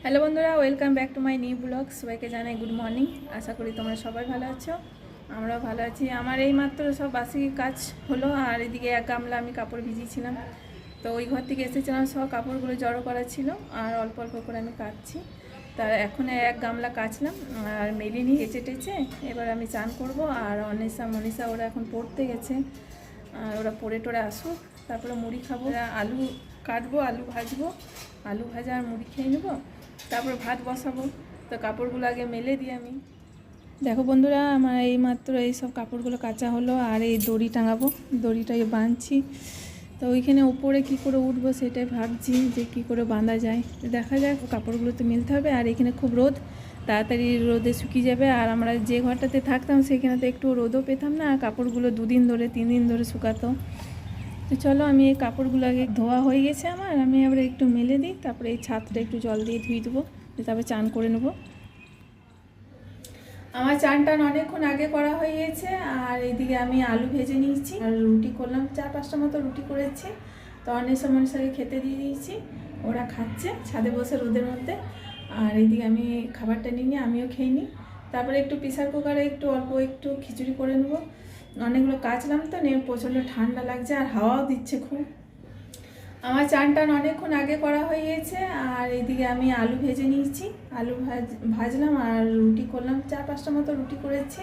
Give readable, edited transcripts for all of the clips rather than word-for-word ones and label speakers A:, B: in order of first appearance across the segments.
A: Hello বন্ধুরা, welcome back to my new blog. সবাইকে জানাই গুড মর্নিং। আশা করি তোমরা সবাই ভালো আছো, আমরাও ভালো আছি। আমার এই মাত্র সব বাসি কাজ হলো, আর এদিকে এক গামলা আমি কাপড় ভিজিয়েছিলাম, তো ওই ঘর থেকে এসেছিলাম, সব কাপড়গুলো জড়ো করা ছিল, আর অল্প অল্প করে আমি কাচছি। তার এখন এক গামলা কাচলাম আর মেলিনি, কেচে টেচে এবার আমি চান করব। আর অনিশা মনীষা ওরা এখন পড়তে গেছে, আর ওরা পড়ে টোড়ে আসুক, তারপরে মুড়ি খাবো। আলু কাটবো, আলু ভাজবো, আলু ভাজা আর মুড়ি খেয়ে নেবো, তারপর ভাত বসাবো। তো কাপড়গুলো আগে মেলে দিই আমি। দেখো বন্ধুরা, আমার এই মাত্র এই সব কাপড়গুলো কাচা হলো, আর এই দড়ি টাঙাবো, দড়িটাকে বাঁধছি। তো ওইখানে উপরে কি করে উঠবো সেটাই ভাবছি, যে কি করে বাঁধা যায়। দেখা যাক, কাপড়গুলো তো মেলতে হবে। আর এখানে খুব রোদ, তাড়াতাড়ি রোদে শুকিয়ে যাবে। আর আমরা যে ঘরটাতে থাকতাম সেখানে তো একটু রোদও পেতাম না, আর কাপড়গুলো 2 দিন ধরে 3 দিন ধরে শুকাতো। তো চলো, আমি এই কাপড়গুলো আগে ধোয়া হয়ে গেছে আমার, আমি আবার একটু মেলে দিই, তারপরে এই ছাদটা একটু জল দিয়ে ধুয়ে দেবো, তারপরে চান করে নেবো। আমার চান টান অনেকক্ষণ আগে করা হয়ে গেছে। আর এইদিকে আমি আলু ভেজে নিয়েছি, আর রুটি করলাম, 4-5টা মতো রুটি করেছি। তো অনেক মানুষকে খেতে দিয়ে দিয়েছি, ওরা খাচ্ছে ছাদে বসে রোদের মধ্যে। আর এইদিকে আমি খাবারটা নিয়ে আমিও খেয়ে নিই। তারপরে একটু প্রেসার কুকারে একটু অল্প একটু খিচুড়ি করে নেবো। অনেকগুলো কাচলাম তো, নিয়ে প্রচণ্ড ঠান্ডা লাগছে, আর হাওয়াও দিচ্ছে খুব। আমার চান টান অনেকক্ষণ আগে করা হয়ে গেছে। আর এইদিকে আমি আলু ভেজে নিয়েছি, আলু ভাজলাম, আর রুটি করলাম, 4-5টা মতো রুটি করেছি।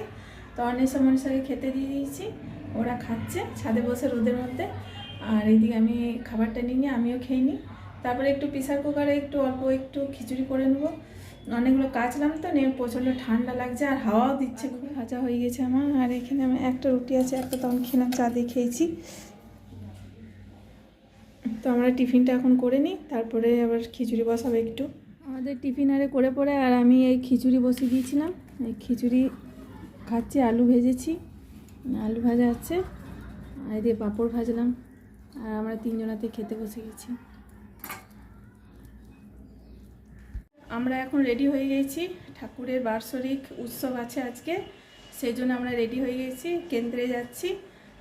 A: তো অনেক মানুষকে খেতে দিয়ে দিয়েছি, ওরা খাচ্ছে ছাদে বসে রোদের মধ্যে। আর এইদিকে আমি খাবারটা নিয়ে আমিও খেয়ে নিই। তারপরে একটু প্রেসার কুকারে একটু অল্প একটু খিচুড়ি করে নেবো। অনেকগুলো কাচলাম তো, নিয়ে প্রচণ্ড ঠান্ডা লাগছে, আর হাওয়াও দিচ্ছে খুব। ভাজা হয়ে গেছে আমার। আর এখানে আমি একটা রুটি আছে, একটা তখন খেলাম, চা দিয়ে খেয়েছি। তো আমরা টিফিনটা এখন করে নিই, তারপরে আবার খিচুড়ি বসাবো একটু। আমাদের টিফিন আরে করে পরে, আর আমি এই খিচুড়ি বসিয়ে দিয়েছিলাম, এই খিচুড়ি খাচ্ছি। আলু ভেজেছি, আলু ভাজা আছে, আর এদিকে পাঁপড় ভাজলাম, আর আমরা 3জনাতে খেতে বসে গেছি। আমরা এখন রেডি হয়ে গেছি, ঠাকুরের বার্ষিক উৎসব আছে আজকে, সেই জন্য আমরা রেডি হয়ে গেছি, কেন্দ্রে যাচ্ছি।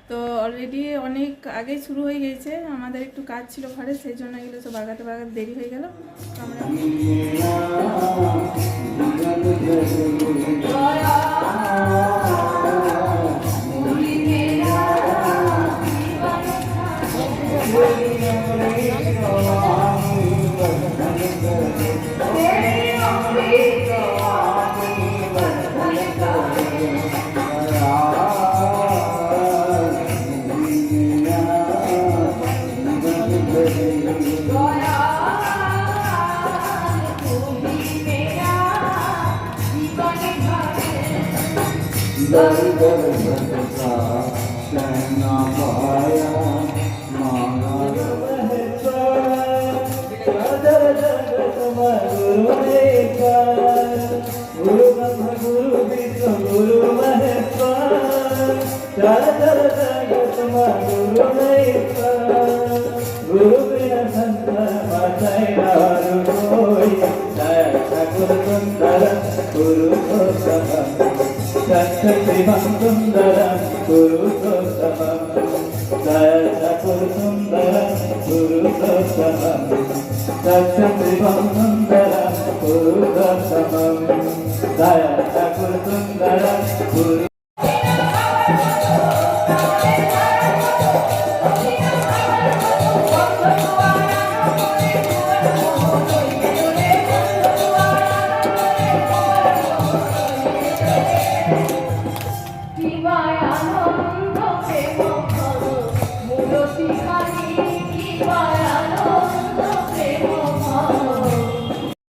A: তো অলরেডি অনেক আগে শুরু হয়ে গেছে, আমাদের একটু কাজ ছিল ঘরে, সেই জন্য এগুলো সব বাগাতে দেরি হয়ে গেল। আমরা